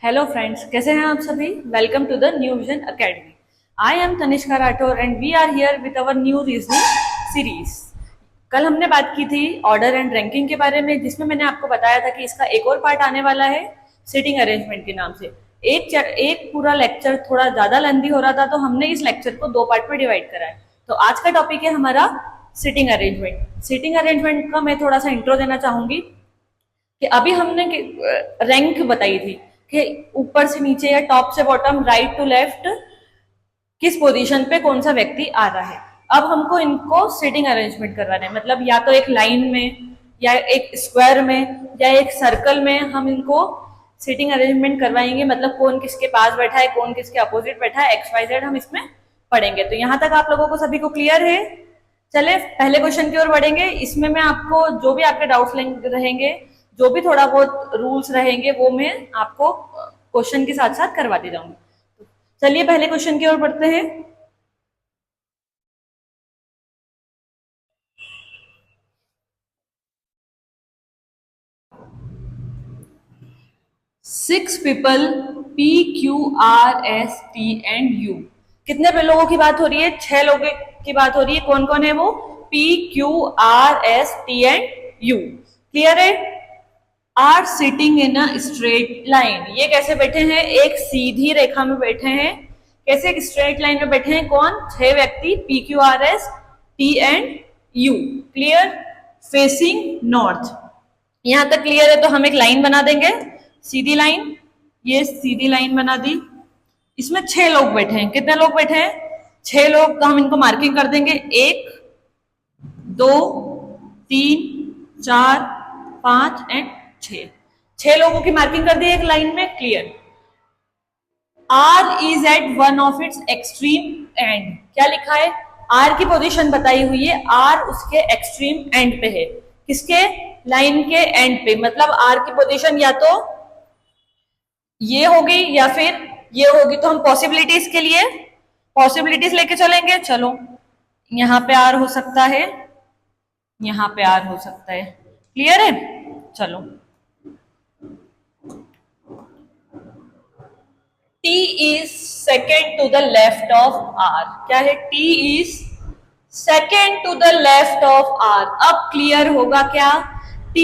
Hello friends, कैसे हैं आप सभी। Welcome to the New Vision Academy. I am Tanishka Rathore and we are here with our new reasoning series. कल हमने बात की थी ऑर्डर एंड रैंकिंग के बारे में, जिसमें मैंने आपको बताया था कि इसका एक और पार्ट आने वाला है सिटिंग अरेंजमेंट के नाम से। एक पूरा लेक्चर थोड़ा ज्यादा लेंदी हो रहा था, तो हमने इस लेक्चर को दो पार्ट में डिवाइड करा है। तो आज का टॉपिक है हमारा सिटिंग अरेंजमेंट। सिटिंग अरेंजमेंट का मैं थोड़ा सा इंट्रो देना चाहूंगी कि अभी हमने रैंक बताई थी कि ऊपर से नीचे या टॉप से बॉटम, राइट टू लेफ्ट, किस पोजीशन पे कौन सा व्यक्ति आ रहा है। अब हमको इनको सिटिंग अरेंजमेंट करवाना है, मतलब या तो एक लाइन में या एक स्क्वायर में या एक सर्कल में हम इनको सिटिंग अरेंजमेंट करवाएंगे। मतलब कौन किसके पास बैठा है, कौन किसके अपोजिट बैठा है, XYZ हम इसमें पढ़ेंगे। तो यहाँ तक आप लोगों को सभी को क्लियर है। चले पहले क्वेश्चन की ओर बढ़ेंगे। इसमें मैं आपको जो भी आपके डाउट्स रहेंगे, जो भी थोड़ा बहुत रूल्स रहेंगे, वो मैं आपको क्वेश्चन के साथ साथ करवाती जाऊंगी। चलिए पहले क्वेश्चन की ओर बढ़ते हैं। Six people PQRST and U। कितने पे लोगों की बात हो रही है? 6 लोगों की बात हो रही है। कौन कौन है वो? PQRST and U। क्लियर है? Are sitting in a straight line. ये कैसे बैठे हैं? एक सीधी रेखा में बैठे हैं। कैसे? एक स्ट्रेट लाइन में बैठे हैं। कौन? 6 व्यक्ति, PQRST and U। Clear? Facing north. यहां तक क्लियर है? तो हम एक लाइन बना देंगे, सीधी लाइन। ये सीधी लाइन बना दी। इसमें 6 लोग बैठे हैं। कितने लोग बैठे हैं? 6 लोग। तो हम इनको मार्किंग कर देंगे, 1 2 3 4 5 एंड 6। 6 लोगों की मार्किंग कर दी एक लाइन में। Clear? R is at one of its extreme end. क्या लिखा है? आर की पोजीशन बताई हुई है। आर उसके एक्सट्रीम एंड पे है। किसके? लाइन के एंड पे। मतलब आर की पोजीशन या तो ये होगी या फिर ये होगी। तो हम पॉसिबिलिटीज के लिए पॉसिबिलिटीज लेके चलेंगे। चलो, यहां पे आर हो सकता है, यहां पे आर हो सकता है। क्लियर है? चलो, T is second to the left of R। क्या है? T is second to the left of R। अब क्लियर होगा क्या? T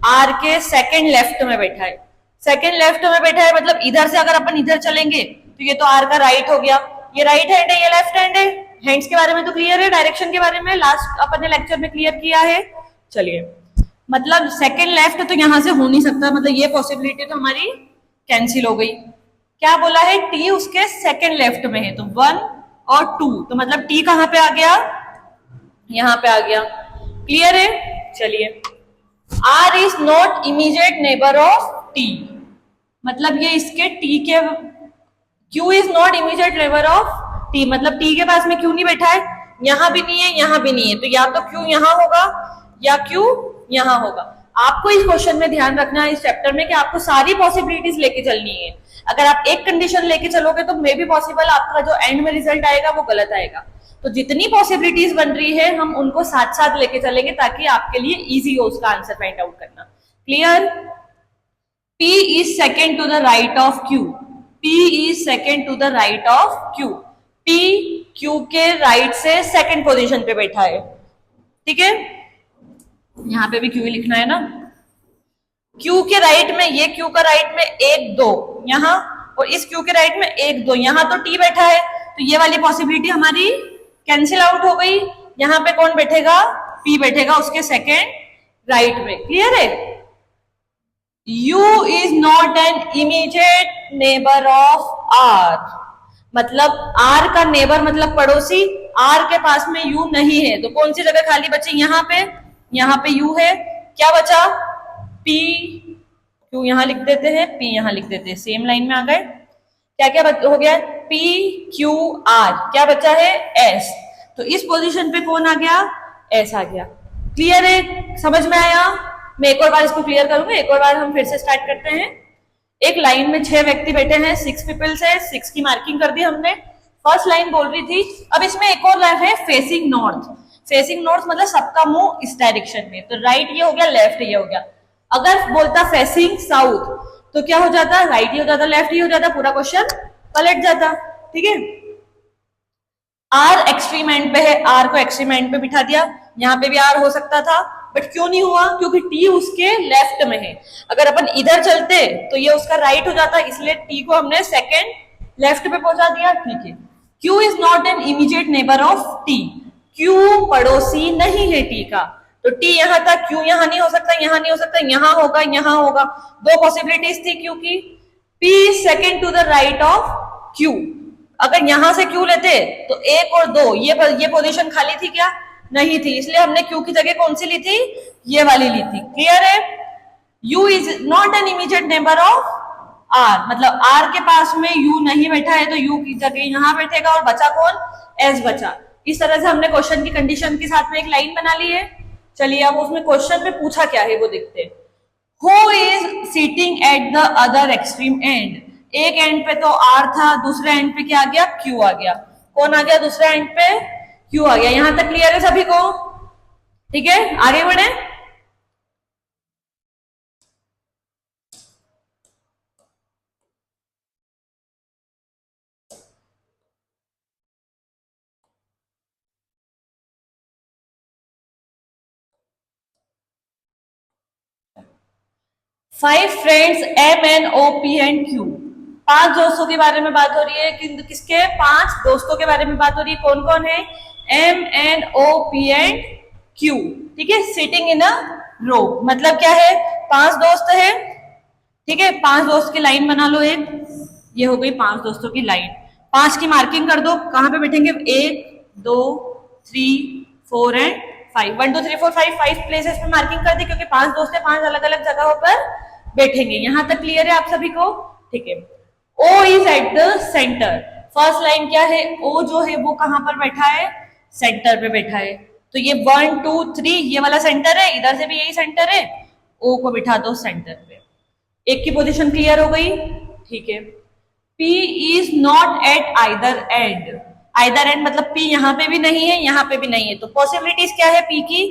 R के सेकंड लेफ्ट में बैठा है। सेकंड लेफ्ट में बैठा है मतलब इधर से अगर अपन इधर चलेंगे तो ये तो R का राइट हो गया। ये राइट हैंड है, ये लेफ्ट हैंड है। हैंड्स के बारे में तो क्लियर है, डायरेक्शन के बारे में लास्ट अपन ने लेक्चर में क्लियर किया है। चलिए, मतलब सेकंड लेफ्ट तो यहां से हो नहीं सकता, मतलब ये पॉसिबिलिटी तो हमारी कैंसिल हो गई। क्या बोला है? टी उसके सेकंड लेफ्ट में है, तो 1 और 2। तो मतलब टी कहां पे आ गया? यहां पे आ गया। क्लियर है? चलिए, R is not immediate neighbour of T. मतलब ये इसके टी के, Q is not immediate neighbour of T, मतलब टी के पास में क्यू नहीं बैठा है। यहां भी नहीं है, यहां भी नहीं है। तो या तो क्यू यहां होगा या क्यू यहां होगा। आपको इस क्वेश्चन में ध्यान रखना है, इस चैप्टर में, कि आपको सारी पॉसिबिलिटीज लेके चलनी है। अगर आप एक कंडीशन लेके चलोगे तो मे बी पॉसिबल आपका जो एंड में रिजल्ट आएगा वो गलत आएगा। तो जितनी पॉसिबिलिटीज बन रही है हम उनको साथ साथ लेके चलेंगे ताकि आपके लिए इजी हो उसका आंसर फाइंड आउट करना। Clear? P is second to the right of Q। P is second to the right of Q। P Q के राइट से सेकंड पोजीशन पे बैठा है। ठीक है? यहां पे भी Q ही लिखना है ना। Q के राइट में, ये Q का राइट में 1 2 यहां, और इस Q के राइट में 1 2 यहां। तो T बैठा है, तो ये वाली पॉसिबिलिटी हमारी कैंसिल आउट हो गई। यहां पे कौन बैठेगा? P बैठेगा उसके सेकंड राइट में। क्लियर है? U is not an immediate neighbor of R। मतलब R का नेबर मतलब पड़ोसी, R के पास में U नहीं है। तो कौन सी जगह खाली बची? यहाँ पे U है। क्या बचा? P, Q यहां लिख देते हैं, P यहां लिख देते हैं, सेम लाइन में आ गए। क्या क्या हो गया? P Q R। क्या बचा है? S। तो इस पोजीशन पे कौन आ गया? S आ गया। क्लियर है? समझ में आया? मैं एक और बार इसको क्लियर करूंगा। एक और बार हम फिर से स्टार्ट करते हैं। एक लाइन में 6 व्यक्ति बैठे हैं, 6 पीपल्स है। 6 की मार्किंग कर दी हमने। फर्स्ट लाइन बोल रही थी। अब इसमें एक और लाइन है, फेसिंग नॉर्थ। फेसिंग नॉर्थ मतलब सबका मुंह इस डायरेक्शन में। तो राइट ये हो गया, लेफ्ट ये हो गया। अगर बोलता फेसिंग साउथ तो क्या हो जाता, राइट ही हो जाता, लेफ्ट ही हो जाता, पूरा क्वेश्चन पलट जाता। ठीक है, आर एक्सट्रीम एंड पे है, आर को एक्सट्रीम एंड पे बिठा दिया, यहाँ पे भी आर हो सकता था, बट क्यों नहीं हुआ, क्योंकि टी उसके लेफ्ट में है। अगर अपन इधर चलते तो ये उसका राइट हो जाता, इसलिए टी को हमने सेकेंड लेफ्ट पे पहुंचा दिया। ठीक है, Q is not an immediate neighbour of T, Q पड़ोसी नहीं है टी का, तो टी यहां था, क्यू यहां नहीं हो सकता, यहां नहीं हो सकता, यहां होगा, यहां होगा, दो पॉसिबिलिटीज थी क्यू की। P second to the right of Q, अगर यहां से क्यू लेते तो एक और दो, ये पोजीशन खाली थी क्या, नहीं थी, इसलिए हमने क्यू की जगह कौन सी ली थी, ये वाली ली थी। क्लियर है, U is not an immediate neighbour of R, मतलब आर के पास में यू नहीं बैठा है, तो यू की जगह यहां बैठेगा, और बचा कौन, एस बचा। इस तरह से हमने क्वेश्चन की कंडीशन के साथ में एक लाइन बना ली है। चलिए अब उसमें क्वेश्चन में पूछा क्या है वो देखते हैं। Who is sitting at the other extreme and, एक एंड पे तो आर था, दूसरे एंड पे क्या आ गया, क्यू आ गया। कौन आ गया दूसरे एंड पे, क्यू आ गया। यहां तक क्लियर है सभी को, ठीक है, आगे बढ़े। Five friends M N O P and Q, पांच दोस्तों के बारे में बात हो रही है, किसके, पांच दोस्तों के बारे में बात हो रही है। कौन कौन है, M N O P and Q. ठीक है, सिटिंग इन अ रो, मतलब क्या है, पांच दोस्त है। ठीक है, पांच दोस्त की लाइन बना लो एक, ये हो गई पांच दोस्तों की लाइन। पांच की मार्किंग कर दो, कहां पे बैठेंगे, 1 2 3 4 एंड 5, 1 2 3 4 5, 5 प्लेसेस पे मार्किंग कर दी, क्योंकि पांच दोस्त है, पांच अलग अलग जगहों पर बैठेंगे। यहां तक क्लियर है आप सभी को, ठीक है। O is at the centre, first line क्या है, O जो है वो कहां पर बैठा है, सेंटर पे बैठा है, तो ये 1 2 3 ये वाला सेंटर है, इधर से भी यही सेंटर है, O को बिठा दो सेंटर पे। एक की पोजीशन क्लियर हो गई, ठीक है। P is not at either and, either and मतलब P यहां पे भी नहीं है, यहां पे भी नहीं है, तो पॉसिबिलिटीज क्या है P की,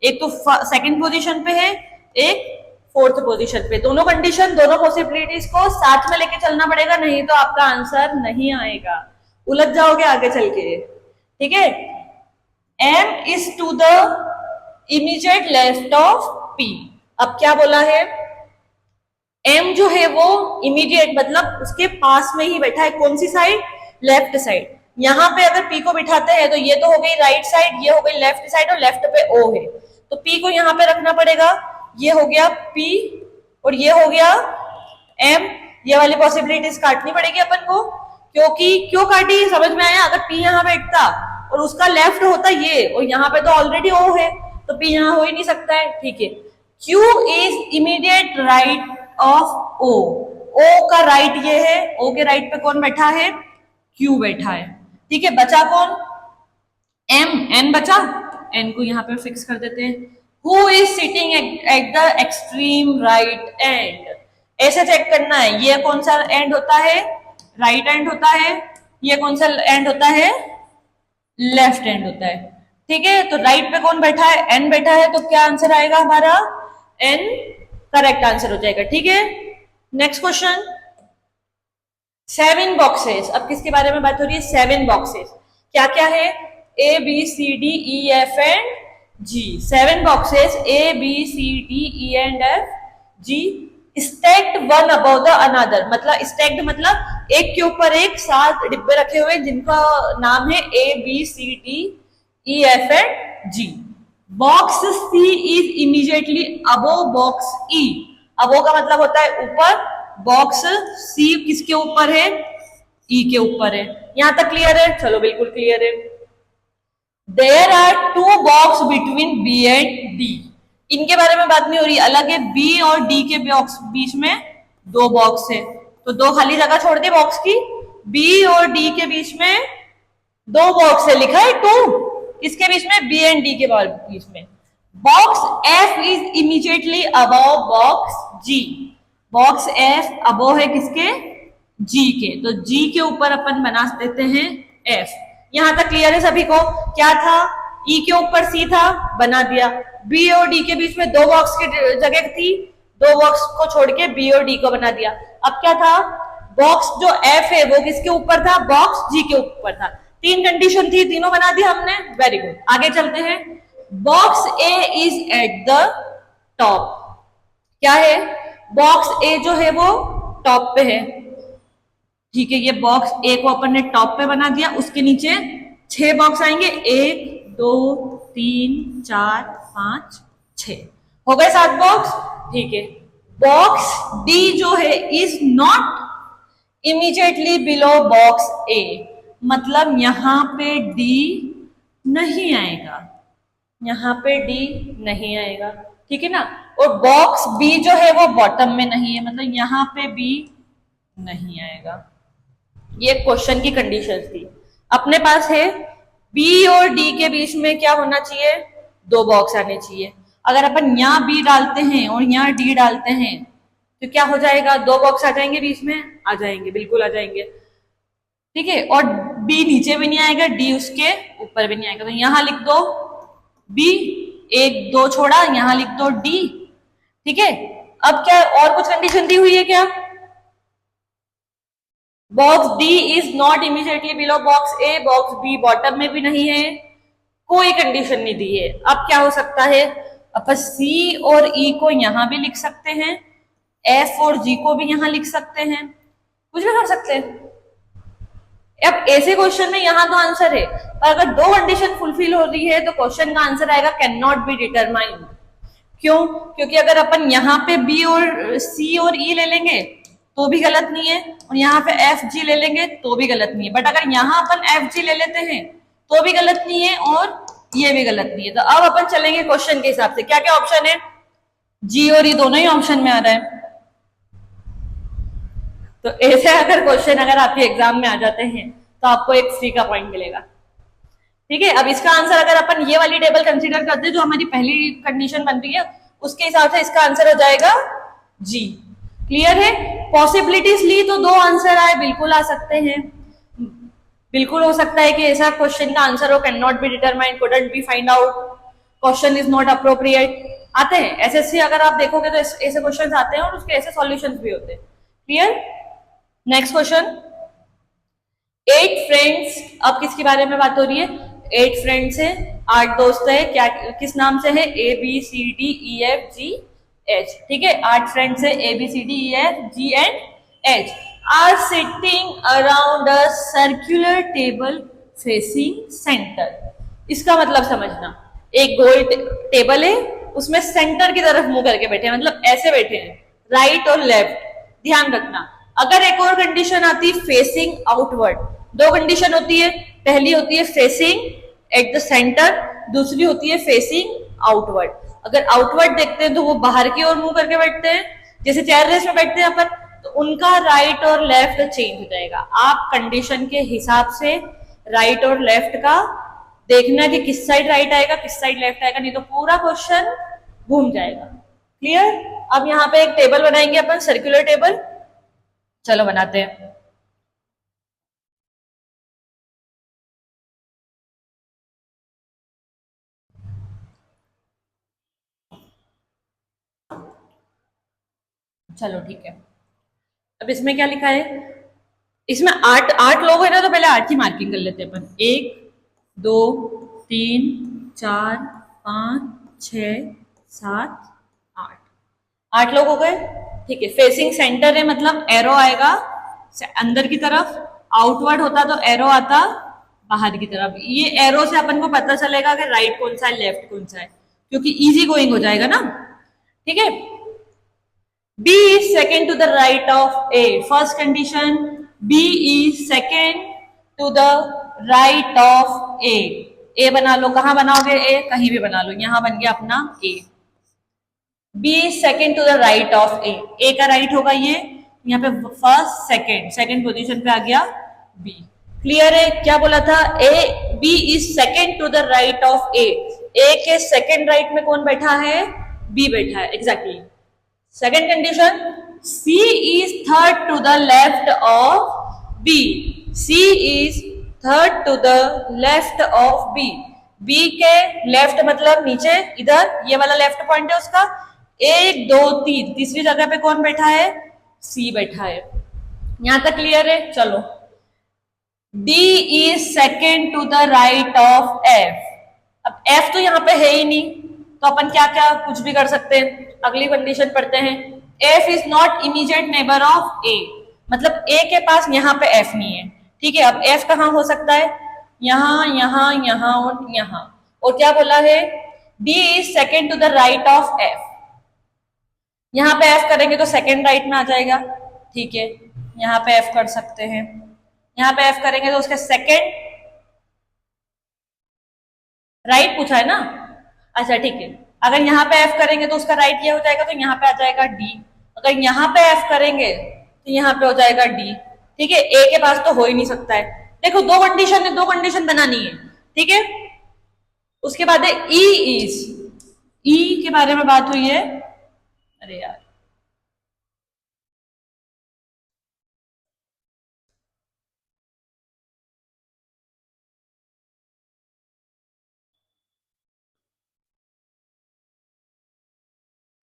एक तो सेकंड पोजीशन पे है, एक फोर्थ पोजीशन पे। दोनों कंडीशन, दोनों पॉसिबिलिटीज को साथ में लेके चलना पड़ेगा, नहीं तो आपका आंसर नहीं आएगा, उलझ जाओगे आगे चल के। ठीक है, M is to the immediate left of P। अब क्या बोला है, M जो है वो इमीडिएट मतलब उसके पास में ही बैठा है, कौन सी साइड, लेफ्ट साइड। यहां पे अगर P को बिठाते हैं तो ये तो हो गई राइट साइड, ये हो गई लेफ्ट साइड, और लेफ्ट पे O है, तो P को यहां पे रखना पड़ेगा, ये हो गया P और ये हो गया M। ये वाली पॉसिबिलिटीज काटनी पड़ेगी अपन को, क्योंकि क्यों काटी समझ में आया, अगर P यहां बैठता और उसका लेफ्ट होता ये, और यहाँ पे तो ऑलरेडी O है, तो P यहां हो ही नहीं सकता है। ठीक है, Q is immediate right of O, O का राइट ये है, O के राइट पे कौन बैठा है, Q बैठा है। ठीक है, बचा कौन, M, N बचा, N को यहाँ पे फिक्स कर देते हैं। Who is sitting at the extreme right end, ऐसे चेक करना है, ये कौन सा एंड होता है, राइट एंड होता है, ये कौन सा एंड होता है, लेफ्ट एंड होता है। ठीक है, तो राइट पे कौन बैठा है, N बैठा है, तो क्या आंसर आएगा हमारा, N करेक्ट आंसर हो जाएगा। ठीक है, नेक्स्ट क्वेश्चन, 7 बॉक्सेस। अब किसके बारे में बात हो रही है, 7 बॉक्सेस, क्या क्या है, A B C D E F and G, 7 boxes A B C D E and F G stacked one above the another, मतलब स्टैक्ड मतलब एक के ऊपर एक 7 डिब्बे रखे हुए जिनका नाम है A B C D E F and G। Box C is immediately above box E, above का मतलब होता है ऊपर, बॉक्स C किसके ऊपर है, E के ऊपर है। यहां तक क्लियर है, चलो बिल्कुल क्लियर है। There are 2 box between B and D, इनके बारे में बात नहीं हो रही, अलग है, B और D के बॉक्स बीच में 2 बॉक्स है, तो 2 खाली जगह छोड़ दी बॉक्स की, B और D के बीच में 2 बॉक्स है, लिखा है 2, किसके बीच में, B एंड D के बीच में। Box F is immediately above box G, box F above है किसके, G के, तो G के ऊपर अपन बना देते हैं F। यहां तक क्लियर है सभी को, क्या था, E के ऊपर C था, बना दिया, B और D के बीच में 2 बॉक्स की जगह थी, दो बॉक्स को छोड़ के बी और डी को बना दिया। अब क्या था, बॉक्स जो एफ है वो किसके ऊपर था, बॉक्स जी के ऊपर था। तीन कंडीशन थी, तीनों बना दी हमने, वेरी गुड। आगे चलते हैं, box A is at the top. क्या है, बॉक्स ए जो है वो टॉप पे है, ठीक है। ये बॉक्स ए को अपन ने टॉप पे बना दिया, उसके नीचे 6 बॉक्स आएंगे, 1 2 3 4 5 6, हो गए 7 बॉक्स, ठीक है। बॉक्स डी जो है is not immediately below box A, मतलब यहां पे डी नहीं आएगा, यहां पे डी नहीं आएगा, ठीक है ना। और बॉक्स बी जो है वो बॉटम में नहीं है, मतलब यहां पे बी नहीं आएगा। ये क्वेश्चन की कंडीशन थी। अपने पास है बी और डी के बीच में क्या होना चाहिए, 2 बॉक्स आने चाहिए। अगर अपन यहाँ बी डालते हैं और यहाँ डी डालते हैं तो क्या हो जाएगा, 2 बॉक्स आ जाएंगे बीच में, आ जाएंगे, बिल्कुल आ जाएंगे, ठीक है। और बी नीचे भी नहीं आएगा, डी उसके ऊपर भी नहीं आएगा। तो यहां लिख दो बी, 1 2 छोड़ा, यहां लिख दो डी, ठीक है। अब क्या और कुछ कंडीशन दी हुई है क्या, box D is not immediately below box A, box B bottom में भी नहीं है, कोई कंडीशन नहीं दी है। अब क्या हो सकता है, अपन सी और ई को यहां भी लिख सकते हैं, एफ और जी को भी यहां लिख सकते हैं, कुछ भी कर सकते हैं। अब ऐसे क्वेश्चन में यहां तो आंसर है, पर अगर 2 कंडीशन फुलफिल हो रही है तो क्वेश्चन का आंसर आएगा कैन नॉट बी डिटरमाइंड। क्यों, क्योंकि अगर अपन यहाँ पे बी और सी और ई ले लेंगे तो भी गलत नहीं है, और यहाँ पे एफ जी ले लेंगे तो भी गलत नहीं है, बट अगर यहाँ अपन एफ जी ले लेते हैं तो भी गलत नहीं है और ये भी गलत नहीं है। तो अब अपन चलेंगे क्वेश्चन के हिसाब से, क्या क्या ऑप्शन है, जी और ई दोनों ही ऑप्शन में आ रहा है। तो ऐसे अगर क्वेश्चन अगर आपके एग्जाम में आ जाते हैं तो आपको एक फ्री का पॉइंट मिलेगा, ठीक है। अब इसका आंसर अगर अपन ये वाली टेबल कंसीडर करते हैं जो हमारी पहली कंडीशन बन रही है, उसके हिसाब से इसका आंसर हो जाएगा जी। क्लियर है, पॉसिबिलिटीज ली तो 2 आंसर आए, बिल्कुल आ सकते हैं, बिल्कुल हो सकता है कि ऐसा क्वेश्चन का आंसर हो can not be determined, couldn't B find out, question is not appropriate, आते हैं। एसएससी अगर आप देखोगे तो ऐसे क्वेश्चंस आते हैं और उसके ऐसे सॉल्यूशंस भी होते हैं। क्लियर, नेक्स्ट क्वेश्चन, 8 फ्रेंड्स, अब किसके बारे में बात हो रही है, 8 फ्रेंड्स है, 8 दोस्त है, क्या किस नाम से है, A B C D E F G H, ठीक है। 8 फ्रेंड्स है, A B C D E F G and H are sitting around a circular table facing centre. इसका मतलब समझना, एक गोल टेबल है, उसमें सेंटर की तरफ मुंह करके बैठे हैं, मतलब ऐसे बैठे हैं, राइट और लेफ्ट, ध्यान रखना। अगर एक और कंडीशन आती है फेसिंग आउटवर्ड, 2 कंडीशन होती है, पहली होती है फेसिंग एट द सेंटर, दूसरी होती है फेसिंग आउटवर्ड। अगर आउटवर्ड देखते हैं तो वो बाहर की ओर मुंह करके बैठते हैं, जैसे चेयर रेस में बैठते हैं अपन, तो उनका राइट और लेफ्ट चेंज हो जाएगा। आप कंडीशन के हिसाब से राइट और लेफ्ट का देखना कि किस साइड राइट आएगा किस साइड लेफ्ट आएगा, नहीं तो पूरा क्वेश्चन घूम जाएगा। क्लियर, अब यहाँ पे एक टेबल बनाएंगे अपन, सर्कुलर टेबल, चलो बनाते हैं। चलो ठीक है, अब इसमें क्या लिखा है, इसमें 8 लोग है ना, तो पहले 8 की मार्किंग कर लेते हैं अपन, 1 2 3 4 5 6 7 8, 8 लोग हो गए, ठीक है। फेसिंग सेंटर है, मतलब एरो आएगा अंदर की तरफ, आउटवर्ड होता तो एरो आता बाहर की तरफ। ये एरो से अपन को पता चलेगा कि राइट कौन सा है लेफ्ट कौन सा है, क्योंकि इजी गोइंग हो जाएगा ना, ठीक है। B is second to the right of A. First condition, B is second to the right of A. A बना लो, कहाँ बनाओगे A, कहीं भी बना लो, यहां बन गया अपना A. B is second to the right of A. A का right होगा ये, यहाँ पे फर्स्ट सेकंड पोजीशन पे आ गया B. क्लियर है, क्या बोला था, A B is second to the right of A. A के सेकंड राइट में कौन बैठा है, B बैठा है, exactly. Second condition, C is third to the left of B. C is third to the left of B. B के left मतलब नीचे, इधर ये वाला लेफ्ट पॉइंट है उसका, 1 2 3, तीसरी जगह पे कौन बैठा है? सी बैठा है। यहां तक क्लियर है? चलो, D is second to the right of F। अब F तो यहाँ पे है ही नहीं, तो अपन क्या क्या कुछ भी कर सकते हैं। अगली कंडीशन पढ़ते हैं। F is not immediate neighbor of A, मतलब A के पास यहाँ पे F नहीं है। ठीक है, अब F कहाँ हो सकता है? यहाँ, यहाँ, यहाँ और यहाँ। और क्या बोला है? D is second to the right of F। यहाँ पे F करेंगे तो सेकेंड राइट में आ जाएगा। ठीक है, यहाँ पे F कर सकते हैं। यहाँ पे F करेंगे तो उसके सेकेंड राइट पूछा है ना? अच्छा ठीक है, अगर यहाँ पे F करेंगे तो उसका राइट ये हो जाएगा, तो यहाँ पे आ जाएगा D। अगर यहाँ पे F करेंगे तो यहाँ पे हो जाएगा D। ठीक है, A के पास तो हो ही नहीं सकता है। देखो दो कंडीशन है, दो कंडीशन बनानी है। ठीक है, उसके बाद है E इज, E के बारे में बात हुई है। अरे यार,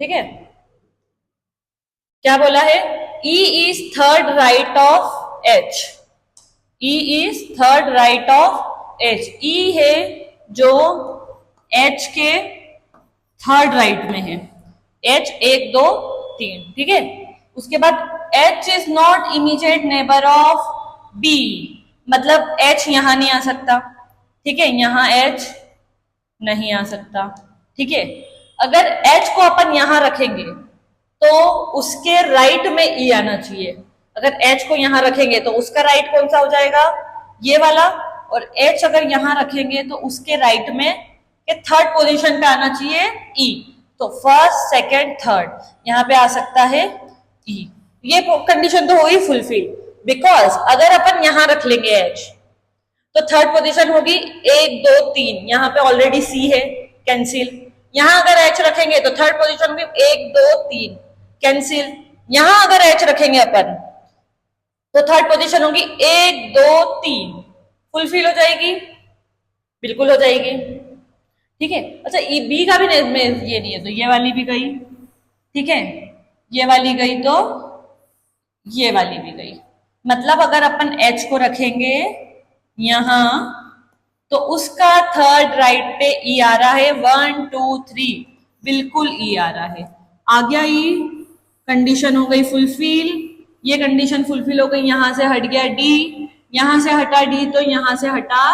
ठीक है, क्या बोला है? E is third right of H। E is third right of H। E है जो H के थर्ड राइट में है। H 1 2 3, ठीक है। उसके बाद H is not immediate neighbour of B, मतलब H यहां नहीं आ सकता। ठीक है, यहां H नहीं आ सकता। ठीक है, अगर H को अपन यहां रखेंगे तो उसके राइट में E आना चाहिए। अगर H को यहां रखेंगे तो उसका राइट कौन सा हो जाएगा? ये वाला। और H अगर यहां रखेंगे तो उसके राइट में के थर्ड पोजीशन पे आना चाहिए E। तो फर्स्ट सेकंड थर्ड, यहां पे आ सकता है E। ये कंडीशन तो होगी फुलफिल, बिकॉज अगर अपन यहां रख लेंगे H तो थर्ड पोजीशन होगी 1 2 3, यहाँ पे ऑलरेडी C है, कैंसिल। यहां अगर H रखेंगे तो थर्ड पोजीशन होगी 1 2 3, कैंसिल। यहां अगर H रखेंगे अपन तो थर्ड पोजीशन होगी 1 2 3, फुलफिल हो जाएगी, बिल्कुल हो जाएगी। ठीक है, अच्छा ये B का भी ये नहीं है तो ये वाली भी गई। ठीक है, ये वाली गई तो ये वाली भी गई। मतलब अगर अपन H को रखेंगे यहां तो उसका थर्ड राइट पे E आ रहा है, 1 2 3, बिल्कुल E आ रहा है। आ गया E, कंडीशन हो गई फुलफिल। ये कंडीशन फुलफिल हो गई, यहां से हट गया D, यहां से हटा D तो यहां से हटा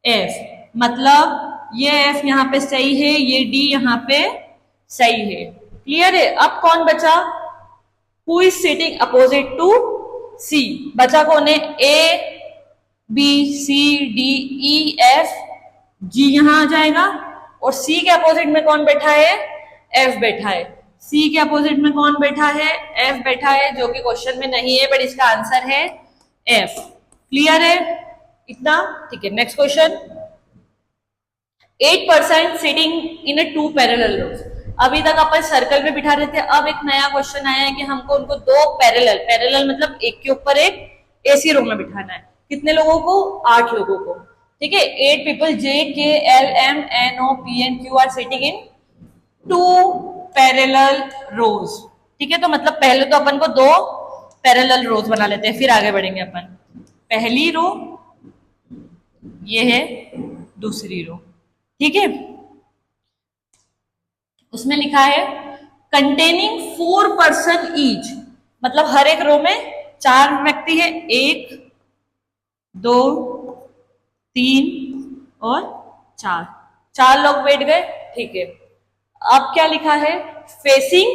F, मतलब ये F यहाँ पे सही है, ये D यहाँ पे सही है। क्लियर है? अब कौन बचा? Who is sitting opposite to C? बचा कौन है? A B C D E F G यहां आ जाएगा। और C के अपोजिट में कौन बैठा है? F बैठा है। C के अपोजिट में कौन बैठा है? F बैठा है, जो कि क्वेश्चन में नहीं है बट इसका आंसर है F। क्लियर है इतना? ठीक है, next question. 8% sitting in A 2 parallel रोज। अभी तक अपन सर्कल में बिठा रहे थे, अब एक नया क्वेश्चन आया है कि हमको उनको 2 पैरेलल मतलब एक के ऊपर एक AC रो में बिठाना है। कितने लोगों को? 8 लोगों को। ठीक है, 8 people J K L M N O P N Q are sitting in 2 parallel रोज। ठीक है, तो मतलब पहले तो अपन को 2 पैरेलल रोज बना लेते हैं, फिर आगे बढ़ेंगे अपन। पहली रो ये है, दूसरी रो। ठीक है, उसमें लिखा है कंटेनिंग 4 person ईच, मतलब हर एक रो में 4 व्यक्ति है, 1 2 3 और 4 लोग बैठ गए। ठीक है, अब क्या लिखा है? फेसिंग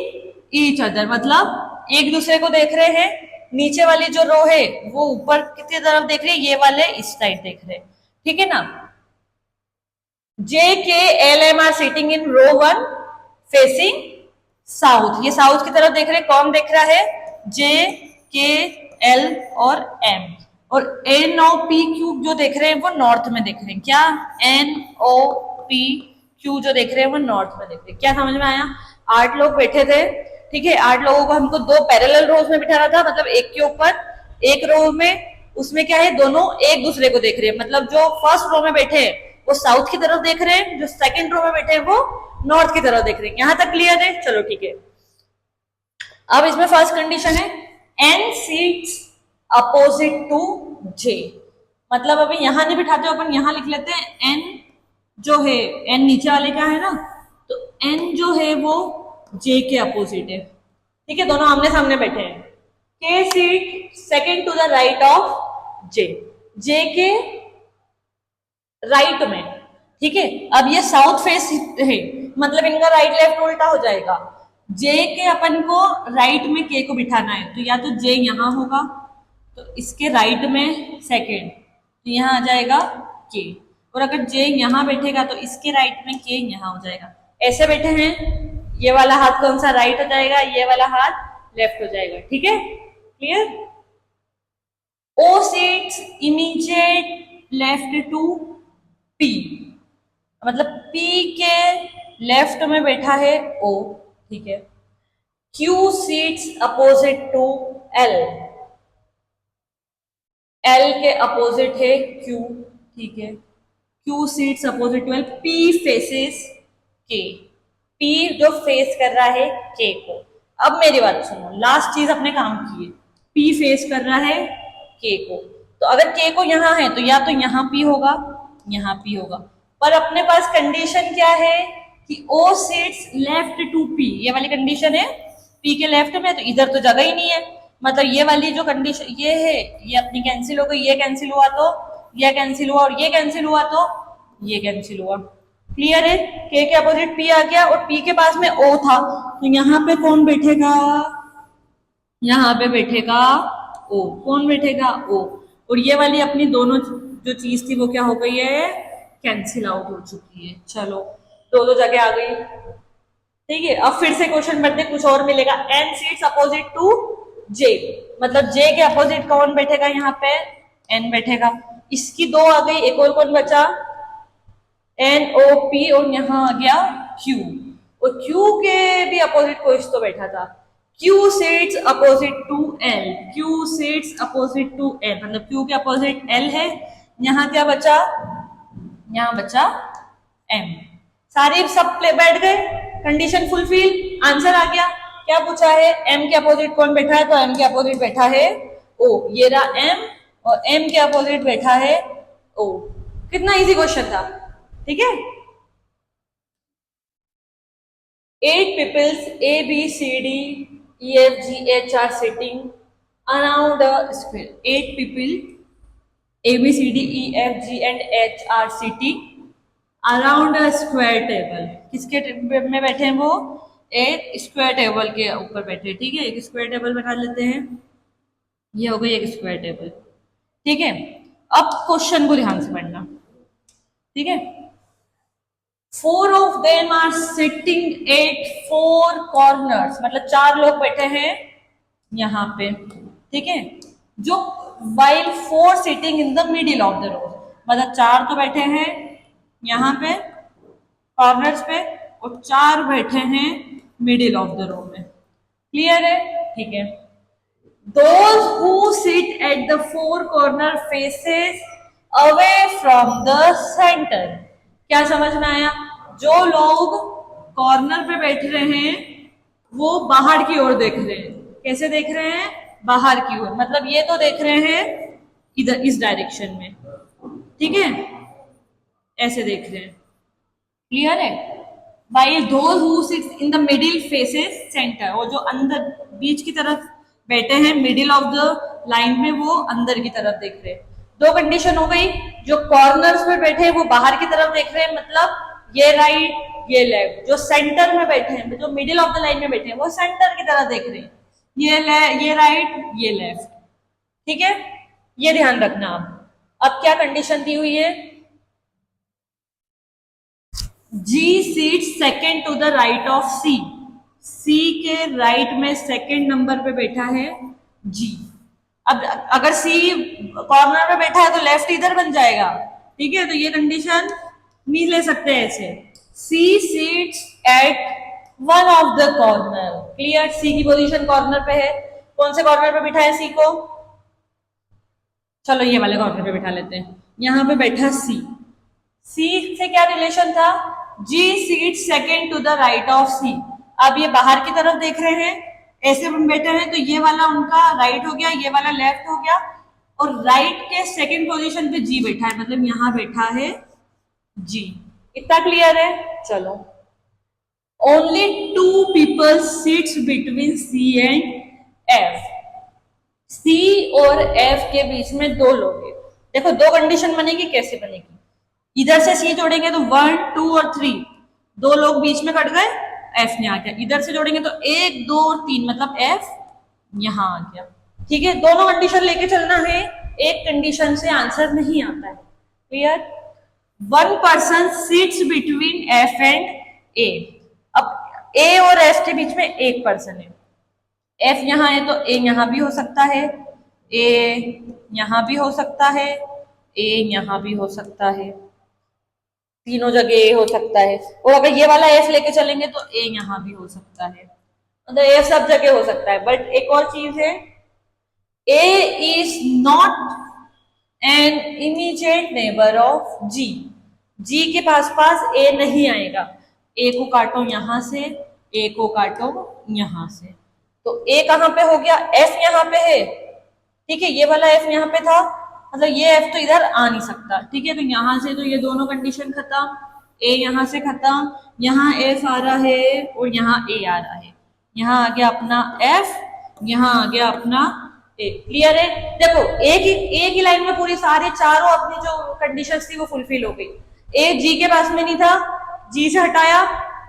ईच अदर, मतलब एक दूसरे को देख रहे हैं। नीचे वाली जो रो है वो ऊपर कितनी तरफ देख रही है? ये वाले इस साइड देख रहे हैं। ठीक है ना? J K L M are sitting in row 1 facing south, ये साउथ की तरफ देख रहे हैं। कौन देख रहा है? J K L और M। और N O P Q जो देख रहे हैं वो नॉर्थ में देख रहे हैं। क्या? N O P Q जो देख रहे हैं वो नॉर्थ में देख रहे हैं। क्या समझ में आया? 8 लोग बैठे थे। ठीक है, 8 लोगों को हमको 2 पैरेलल रोज में बिठाना था, मतलब एक के ऊपर एक रो में। उसमें क्या है? दोनों एक दूसरे को देख रहे हैं, मतलब जो फर्स्ट रो में बैठे हैं वो साउथ की तरफ देख रहे हैं, जो सेकंड रो में बैठे हैं वो नॉर्थ की तरफ देख रहे हैं। यहां तक क्लियर है? चलो ठीक है। अब इसमें फर्स्ट कंडीशन है n seats opposite to j, मतलब अभी यहां नहीं बिठाते, अपन यहां लिख लेते हैं n जो है, n नीचे वाले का है ना, तो n जो है वो j के अपोजिट है। ठीक है, दोनों आमने सामने बैठे हैं। k seat second to the right of j, j के राइट में। ठीक है, अब ये साउथ फेस है, मतलब इनका राइट लेफ्ट उल्टा हो जाएगा। j के अपन को राइट में k को बिठाना है, तो या तो j यहां होगा, तो इसके राइट में सेकंड, तो यहां आ जाएगा k, और अगर j यहां बैठेगा तो इसके राइट में k यहां हो जाएगा। ऐसे बैठे हैं, ये वाला हाथ कौन सा राइट हो जाएगा, ये वाला हाथ लेफ्ट हो जाएगा। ठीक है, clear? o seats immediate left to p, मतलब p के लेफ्ट में बैठा है o। ठीक है, q seats opposite to l, l के अपोजिट है q। ठीक है, q seats opposite to l, p faces k, p जो फेस कर रहा है k को। अब मेरी बात सुनो, लास्ट चीज अपने काम की है, p फेस कर रहा है k को, तो अगर k को यहां है तो या तो यहां p होगा, यहां p होगा, पर अपने पास कंडीशन क्या है कि o seats left to p, ये वाली कंडीशन है, p के लेफ्ट में, तो इधर तो जगह ही नहीं है, मतलब ये वाली जो कंडीशन ये है, ये अपनी कैंसिल हो गई, ये कैंसिल हुआ तो ये कैंसिल हुआ, और ये कैंसिल हुआ तो ये कैंसिल हुआ। क्लियर है? k के अपोजिट p आ गया, और p के पास में o था, तो यहाँ पे कौन बैठेगा, यहाँ पे बैठेगा o। कौन बैठेगा? o। और ये वाली अपनी दोनों जो चीज थी वो क्या हो गई है, कैंसिल आउट हो चुकी है। चलो, दो जगह आ गई। ठीक है, अब फिर से क्वेश्चन बढ़ते, कुछ और मिलेगा। n seats opposite to j, मतलब j के अपोजिट कौन बैठेगा, यहाँ पे n बैठेगा। इसकी दो आ गई, एक और कौन बचा, n o p, और यहाँ आ गया q, और q के भी अपोजिट कोई तो बैठा था, q seats opposite to l, q seats opposite to l, मतलब q के अपोजिट l है। यहाँ क्या बचा, यहाँ बचा m। सारे सब बैठ गए, कंडीशन फुलफिल, आंसर आ गया। क्या पूछा है, m के अपोजिट कौन बैठा है, तो m के अपोजिट बैठा है o, ये रहा m, और m के अपोजिट बैठा है o। कितना इजी क्वेश्चन था। ठीक है, 8 peoples A B C D E F G H are sitting around a square। 8 people A B C D E F G and H are sitting around a square table. किसके में बैठे हैं वो, एक square table के ऊपर बैठे। ठीक है, एक स्क्वायर टेबल बना लेते हैं, ये हो गई एक स्क्वायर टेबल। ठीक है, अब क्वेश्चन को ध्यान से पढ़ना। ठीक है, 4 of them are sitting at 4 corners, मतलब 4 लोग बैठे हैं यहाँ पे। ठीक है, जो while 4 sitting in the middle of the row, मतलब 4 तो बैठे हैं यहाँ पे कॉर्नर्स पे, और 4 बैठे हैं मिडिल ऑफ द रो में। क्लियर है? ठीक है, those who sit at the 4 corner faces away from the centre. क्या समझ में आया? जो लोग कॉर्नर पे बैठ रहे हैं वो बाहर की ओर देख रहे हैं। कैसे देख रहे हैं? बाहर की ओर, मतलब ये तो देख रहे हैं इधर, इस डायरेक्शन में। ठीक है, ऐसे देख रहे हैं। क्लियर है? while those who sits in the middle faces center, और जो अंदर बीच की तरफ बैठे हैं मिडिल ऑफ द लाइन में, वो अंदर की तरफ देख रहे हैं। दो कंडीशन हो गई, जो कॉर्नर्स में बैठे हैं वो बाहर की तरफ देख रहे हैं, मतलब ये राइट ये लेफ्ट। जो सेंटर में बैठे हैं, जो मिडिल ऑफ द लाइन में बैठे हैं, वो सेंटर की तरफ देख रहे हैं, ये राइट ये लेफ्ट। ठीक है, ये ध्यान रखना। अब क्या कंडीशन दी हुई है, G seats second to the right of C, C के राइट में सेकेंड नंबर पे बैठा है G। अब अगर C कॉर्नर पे बैठा है तो लेफ्ट इधर बन जाएगा। ठीक है, तो ये कंडीशन नहीं ले सकते ऐसे। C seats at one of the corner. Clear? C की पोजीशन कॉर्नर पे है। कौन से कॉर्नर पे बिठा है C को? चलो ये वाले कॉर्नर पे बिठा लेते हैं। यहाँ पे बैठा C, सी से क्या रिलेशन था, G seat second to the right of C. अब ये बाहर की तरफ देख रहे हैं, ऐसे हम बैठे हैं तो ये वाला उनका राइट हो गया, ये वाला लेफ्ट हो गया, और राइट के सेकेंड पोजीशन पे जी बैठा है, मतलब यहां बैठा है जी। इतना क्लियर है? चलो, only two people seats between C and F. C और एफ के बीच में दो लोग हैं। देखो दो कंडीशन बनेगी, कैसे बनेगी, इधर से सी जोड़ेंगे तो 1 2 और 3, दो लोग बीच में कट गए, एफ ने आ गया। इधर से जोड़ेंगे तो 1 2 और 3, मतलब एफ यहां आ गया। ठीक है, दोनों कंडीशन लेके चलना है, एक कंडीशन से आंसर नहीं आता है। Clear? One person sits between F and A. अब ए और एफ के बीच में एक पर्सन है, एफ यहां है तो ए यहां भी हो सकता है, ए यहां भी हो सकता है, ए यहां भी हो सकता है, तीनों जगह ए हो सकता है। और अगर ये वाला एफ लेके चलेंगे तो ए यहां भी हो सकता है, मतलब ए सब जगह हो सकता है। बट एक और चीज है, A is not an immediate neighbour of G. G के पास पास ए नहीं आएगा। ए को काटो यहां से, ए को काटो यहां से, तो ए कहां पे हो गया, एफ यहां पे है। ठीक है, ये वाला एफ यहां पे था, मतलब ये एफ तो इधर आ नहीं सकता। ठीक है, तो यहां से तो ये दोनों कंडीशन खत्म, ए यहां से खत्म, यहाँ एफ आ रहा है और यहाँ ए आ रहा है, यहाँ आ गया अपना एफ, यहाँ आ गया अपना ए। क्लियर है? देखो एक ही लाइन में पूरी सारे चारों अपनी जो कंडीशंस थी वो फुलफिल हो गई। ए जी के पास में नहीं था, जी से हटाया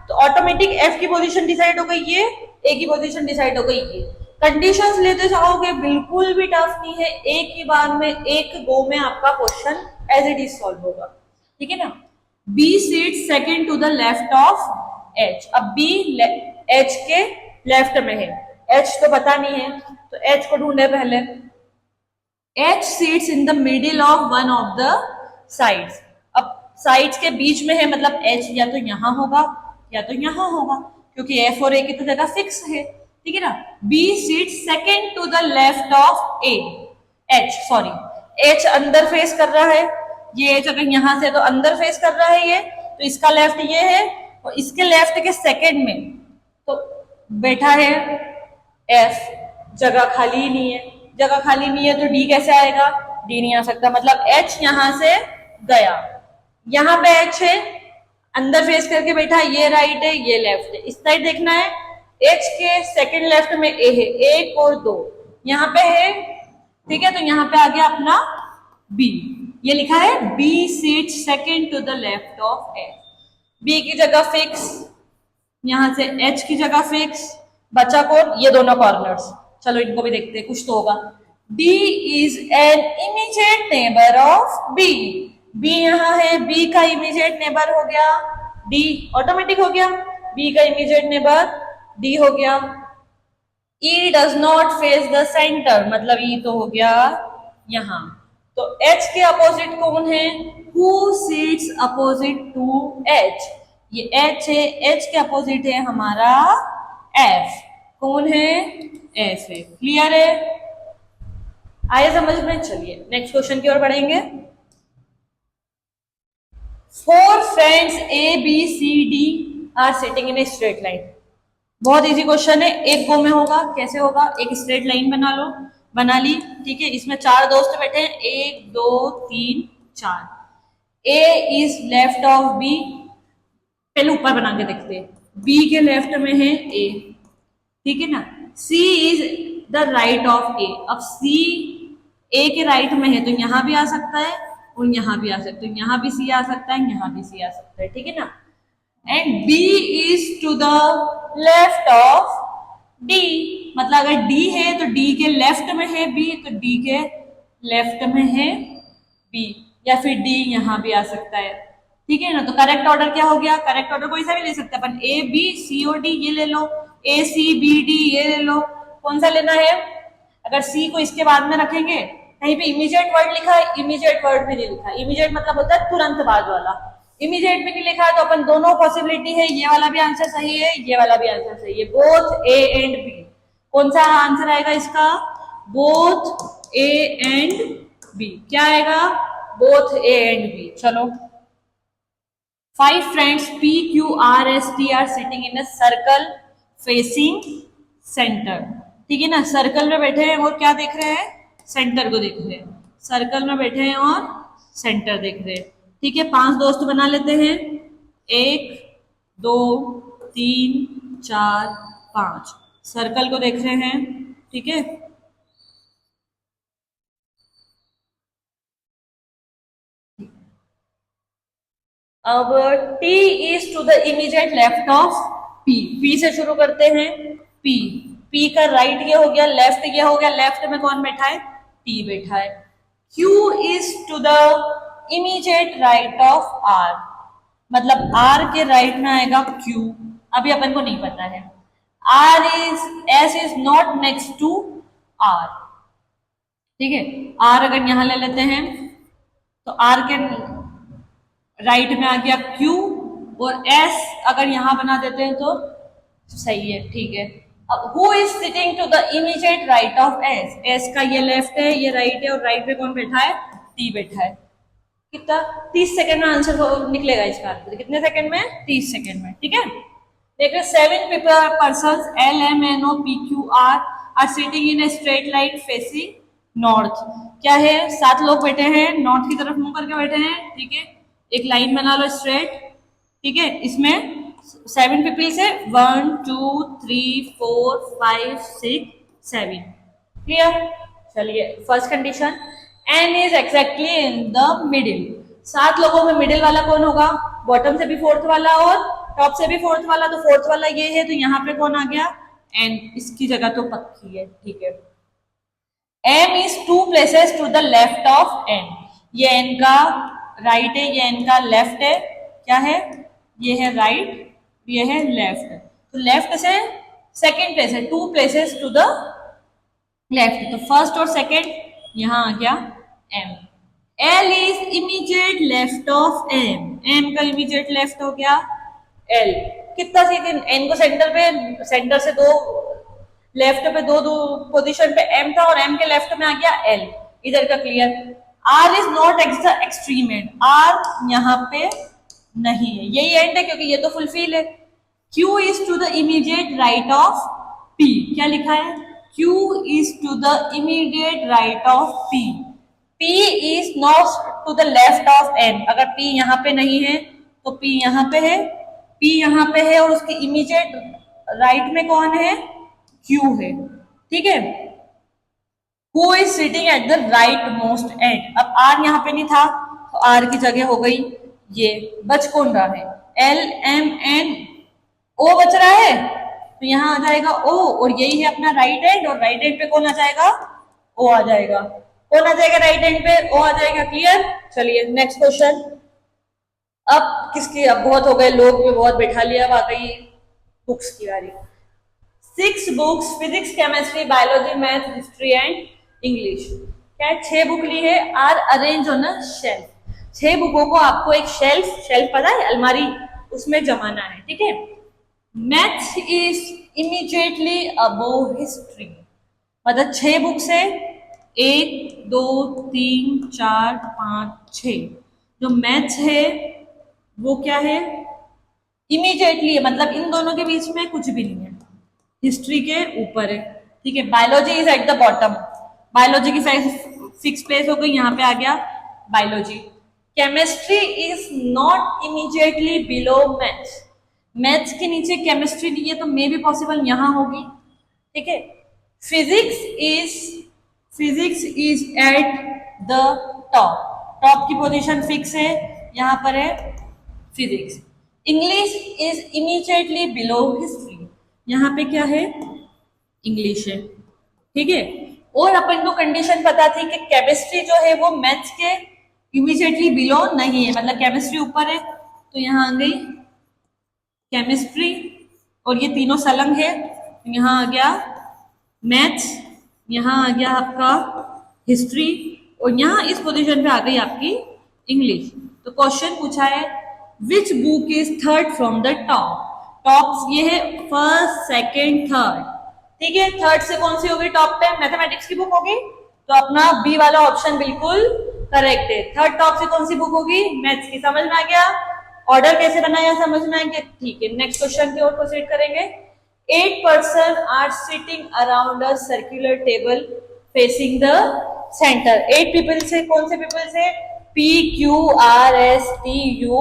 तो ऑटोमेटिक एफ की पोजीशन डिसाइड हो गई, ये ए की पोजीशन डिसाइड हो गई। ये कंडीशंस लेते जाओगे, बिल्कुल भी टफ नहीं है, एक ही बार में एक गो में आपका question as it is solve होगा। ठीक है ना? B seat second to the left of H. अब बी एच के लेफ्ट में है, एच तो पता नहीं है तो एच को ढूंढे पहले। H seats in the middle of one of the sides. अब साइड्स के बीच में है, मतलब एच या तो यहां होगा या तो यहां होगा, क्योंकि एफ और ए की तो जगह फिक्स है। ठीक है ना? B seat second to the left of A. H sorry, H अंदर फेस कर रहा है, ये एच अगर यहां से तो अंदर फेस कर रहा है ये, तो इसका लेफ्ट ये है, और इसके लेफ्ट के सेकेंड में तो बैठा है एफ। जगह खाली ही नहीं है, जगह खाली नहीं है तो डी कैसे आएगा, डी नहीं आ सकता, मतलब एच यहां से गया। यहां पे एच है, अंदर फेस करके बैठा है, ये राइट है ये लेफ्ट है, इस साइड देखना है। एच के सेकंड लेफ्ट में ए है, एक और दो यहां पे है। ठीक है, तो यहां पे आ गया अपना बी, ये लिखा है B seat second to the left of H. B की जगह फिक्स, यहां से एच की जगह फिक्स, बचा कौन, ये दोनों कॉर्नर्स। चलो इनको भी देखते हैं, कुछ तो होगा। D is an immediate neighbour of B. B यहां है, बी का इमीडिएट नेबर हो गया डी, ऑटोमेटिक हो गया, बी का इमीडिएट नेबर डी हो गया। E does not face the centre, मतलब ई तो हो गया यहां। तो एच के अपोजिट कौन है, who sits opposite to H, ये एच है, एच के अपोजिट है हमारा एफ। कौन है, एफ है। क्लियर है? आए समझ में? चलिए नेक्स्ट क्वेश्चन की ओर बढ़ेंगे। Four friends A B C D are sitting in a straight line. बहुत इजी क्वेश्चन है, एक गो में होगा। कैसे होगा, एक स्ट्रेट लाइन बना लो, बना ली। ठीक है, इसमें चार दोस्त बैठे हैं, 1 2 3 4। A is left of B, पहले ऊपर बना के देखते हैं, बी के लेफ्ट में है ए। ठीक है ना? सी इज द राइट ऑफ ए। अब सी ए के राइट में है तो यहां भी आ सकता है और यहां भी आ सकता है, यहां भी सी आ सकता है, यहां भी सी आ सकता है। ठीक है ना? And B is to the left of D, मतलब अगर डी है तो डी के लेफ्ट में है बी, तो डी के लेफ्ट में है बी, या फिर डी यहां भी आ सकता है। ठीक है ना? तो करेक्ट ऑर्डर क्या हो गया, करेक्ट ऑर्डर कोई सा भी ले सकते हैं अपन, ए बी सी और डी ये ले लो, ए सी बी डी ये ले लो, कौन सा लेना है। अगर सी को इसके बाद में रखेंगे, कहीं पे इमीडिएट वर्ड लिखा है, इमीडिएट वर्ड भी नहीं लिखा। इमीडिएट मतलब होता है तुरंत बाद वाला, इमीडिएट भी नहीं लिखा है, तो अपन दोनों पॉसिबिलिटी है, ये वाला भी आंसर सही है, ये वाला भी आंसर सही है, बोथ ए एंड बी। कौन सा आंसर आएगा इसका, बोथ ए एंड बी। क्या आएगा, बोथ ए एंड बी। चलो 5 friends P, Q, R, S, T are sitting in a circle facing center. ठीक है ना, सर्कल में बैठे हैं और क्या देख रहे हैं, सेंटर को देख रहे हैं। सर्कल में बैठे हैं और सेंटर देख रहे हैं। ठीक है, 5 दोस्त बना लेते हैं, 1 2 3 4 5, सर्कल को देख रहे हैं। ठीक है, अब T is to the immediate left of P। P से शुरू करते हैं। P का राइट ये हो गया, लेफ्ट ये हो गया। लेफ्ट में कौन बैठा है, T बैठा है। Q is to the immediate right of R, मतलब R के राइट में आएगा Q। अभी अपन को नहीं पता है। S is not next to R। ठीक है, R अगर यहां ले लेते हैं तो R के राइट में आ गया Q, और S अगर यहां बना देते हैं तो सही है। ठीक है, अब who is sitting to the immediate right of S? S का ये लेफ्ट है, ये राइट है, और राइट पे कौन बैठा है, T बैठा है। कितना, 30 सेकंड में आंसर निकलेगा इसका। कितने सेकंड में, 30 सेकंड में। ठीक है, देखिए 7 persons L, M, N, O, P, Q, R are sitting in a straight line facing north. क्या है, 7 लोग बैठे हैं, नॉर्थ की तरफ मुंह करके बैठे हैं। ठीक है, एक लाइन बना लो स्ट्रेट। ठीक है, इसमें 7 पीपल्स है, 1 2 3 4 5 6 7। क्लियर? चलिए, first condition, N is exactly in the middle. 7 लोगों में मिडिल वाला कौन होगा, बॉटम से भी फोर्थ वाला और टॉप से भी फोर्थ वाला, तो फोर्थ वाला ये है, तो यहाँ पे कौन आ गया, N। इसकी जगह तो पक्की है। ठीक है, M is 2 places to the left of N। ये N का राइट है, ये N का लेफ्ट है। क्या है, ये है राइट, ये है लेफ्ट। तो लेफ्ट से सेकेंड प्लेस है, 2 प्लेसेस टू द लेफ्ट, तो फर्स्ट और सेकेंड यहां आ गया M। L is immediate left of M। M का इमीडिएट लेफ्ट हो गया L। कितना सीधे, N को सेंटर से 2 लेफ्ट पे 2 पोजीशन पे M था, और M के लेफ्ट में आ गया L। इधर का clear. R is not at the extreme and. R यहाँ पे नहीं है, यही एंड है क्योंकि ये तो फुलफिल है। Q is to the immediate right of P। क्या लिखा है, Q is to the immediate right of P। P is not to the left of N। अगर P यहाँ पे नहीं है तो P यहाँ पे है, P यहाँ पे है, और उसके इमीडिएट राइट में कौन है, Q है। ठीक है, Who is sitting at the right most end? अब R यहाँ पे नहीं था, तो R की जगह हो गई ये, बच कौन रहा है, L, M, N, O बच रहा है, तो यहाँ आ जाएगा O, और यही है अपना राइट एंड, और राइट एंड पे कौन आ जाएगा, O आ जाएगा। कौन आ जाएगा राइट एंड पे, O आ जाएगा। क्लियर? चलिए नेक्स्ट क्वेश्चन। अब किसकी, अब बहुत हो गए लोग, भी बहुत बैठा लिया, अब आ गई बुक्स की बारी। 6 books, physics, chemistry, biology, math, history and English. क्या है, 6 बुक ली है, are arrange on a shelf. 6 बुकों को आपको एक शेल्फ पता है, अलमारी, उसमें जमाना है। ठीक है, maths is immediately above history, मतलब 6 बुक्स है, 1 2 3 4 5 6। जो मैथ्स है वो क्या है, इमीडिएटली है, मतलब इन दोनों के बीच में कुछ भी नहीं है, हिस्ट्री के ऊपर है। ठीक है, biology is at the bottom, biology की फिक्स प्लेस हो गई, यहाँ पे आ गया biology. Chemistry is not immediately below maths, maths के नीचे केमिस्ट्री नहीं है, तो मे भी पॉसिबल यहाँ होगी। ठीक है, physics is at the top, top की पोजीशन फिक्स है, यहाँ पर है physics. English is immediately below history, यहाँ पे क्या है, इंग्लिश है। ठीक है, और अपन को कंडीशन पता थी कि केमिस्ट्री जो है वो मैथ्स के इमीडिएटली बिलो नहीं है, मतलब केमिस्ट्री ऊपर है, तो यहाँ आ गई केमिस्ट्री, और ये तीनों सलंग है, यहाँ आ गया मैथ्स, यहाँ आ गया आपका हिस्ट्री, और यहाँ इस पोजीशन पे आ गई आपकी इंग्लिश। तो क्वेश्चन पूछा है, which book is third from the top. Top ये है फर्स्ट, सेकेंड, थर्ड। ठीक है, थर्ड से कौन सी होगी टॉप पे, मैथमेटिक्स की बुक होगी, तो अपना बी वाला ऑप्शन बिल्कुल करेक्ट है। थर्ड टॉप से कौन सी बुक होगी, मैथ्स की। समझ में आ गया? ऑर्डर कैसे बनाया समझना है क्या? ठीक है, नेक्स्ट क्वेश्चन की ओर प्रोसीड करेंगे। 8 person are sitting around a circular table facing the centre. 8 people से, कौन से पीपल से? P Q R S T U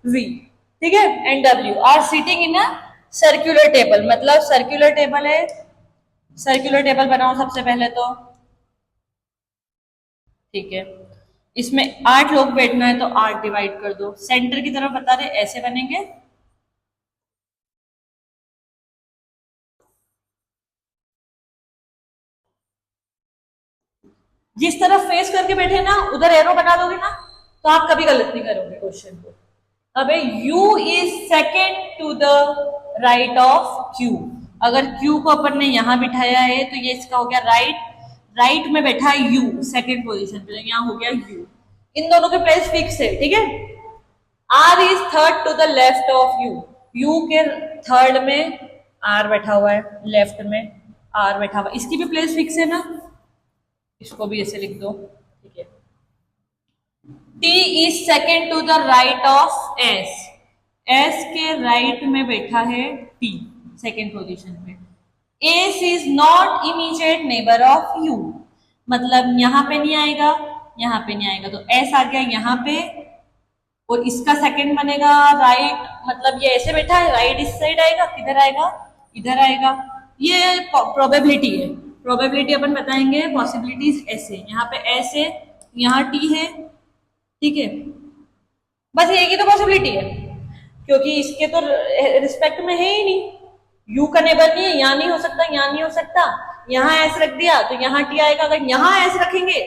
V, ठीक है, and W are sitting in a circular table. मतलब सर्कुलर टेबल है, सर्कुलर टेबल बनाओ सबसे पहले तो, ठीक है। इसमें 8 लोग बैठना है तो 8 डिवाइड कर दो। सेंटर की तरफ बता रहे ऐसे बनेंगे, जिस तरफ फेस करके बैठे ना उधर एरो बना दोगे ना तो आप कभी गलत नहीं करोगे क्वेश्चन को। अब U is second to the right of Q। अगर Q को अपन ने यहां बिठाया है तो ये इसका हो गया राइट, राइट में बैठा है U सेकेंड पोजीशन पे, यहां हो गया U। इन दोनों के प्लेस फिक्स है, ठीक है। R is third to the left of U। U के थर्ड में R बैठा हुआ है, लेफ्ट में R बैठा हुआ है, इसकी भी प्लेस फिक्स है ना, इसको भी ऐसे लिख दो, ठीक है। T is second to the right of S। S के राइट में बैठा है T सेकेंड पोजीशन पे। S is not immediate neighbour of U। मतलब यहां पे नहीं आएगा, यहां पे नहीं आएगा, तो S आ गया यहां पे और इसका सेकेंड बनेगा राइट। मतलब ये ऐसे बैठा है, राइट इस साइड आएगा, किधर आएगा? इधर आएगा। ये प्रोबेबिलिटी है, प्रोबेबिलिटी अपन बताएंगे, पॉसिबिलिटीज ऐसे, यहाँ पे ऐसे, यहाँ टी है, ठीक है। बस एक ही तो पॉसिबिलिटी है, क्योंकि इसके तो रिस्पेक्ट में है ही नहीं, यू का नेबर नहीं है, यहाँ नहीं हो सकता, यहाँ नहीं हो सकता। यहाँ एस रख दिया तो यहाँ टी आएगा, अगर यहाँ एस रखेंगे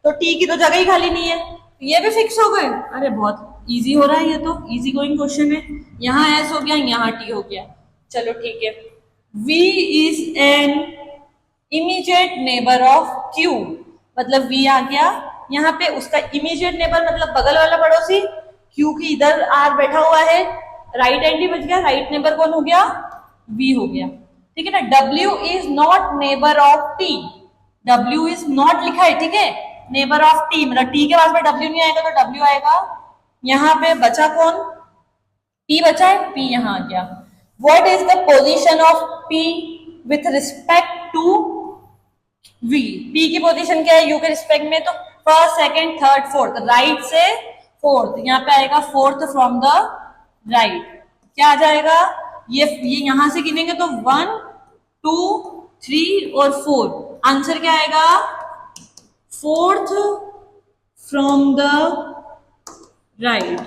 तो टी की तो जगह ही खाली नहीं है, तो ये भी फिक्स हो गए। अरे बहुत इजी हो रहा है, ये तो इजी गोइंग क्वेश्चन है। यहाँ एस हो गया, यहाँ टी हो गया, चलो ठीक है। V is an immediate neighbour of Q। मतलब V आ गया यहाँ पे, उसका इमीडिएट नेबर मतलब बगल वाला पड़ोसी। Q की इधर R बैठा हुआ है, राइट हैंड ही बच गया, राइट नेबर कौन हो गया? V हो गया, ठीक है ना। W is not neighbour of T। W is not लिखा है, ठीक है, नेबर ऑफ T, मतलब T के पास में W नहीं आएगा तो W आएगा। यहाँ पे बचा कौन? P बचा है, P यहाँ आ गया। What is the position of P with respect to V? P की पोजीशन क्या है U के रिस्पेक्ट में? तो first, second, third, fourth, right से फोर्थ, यहाँ पे आएगा फोर्थ फ्रॉम द राइट। क्या आ जाएगा? ये यहां से गिनेंगे तो 1 2 3 और 4, आंसर क्या आएगा? Fourth from the right,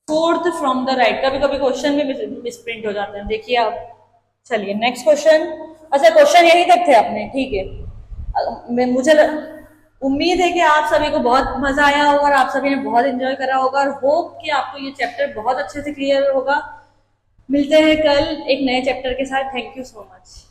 fourth from the right. कभी कभी क्वेश्चन में मिसप्रिंट हो जाते हैं, देखिए आप। चलिए नेक्स्ट क्वेश्चन। अच्छा क्वेश्चन यही तक थे अपने, ठीक है। मुझे उम्मीद है कि आप सभी को बहुत मजा आया होगा और आप सभी ने बहुत एंजॉय करा होगा, और होप कि आपको ये चैप्टर बहुत अच्छे से क्लियर होगा। मिलते हैं कल एक नए चैप्टर के साथ। Thank you so much.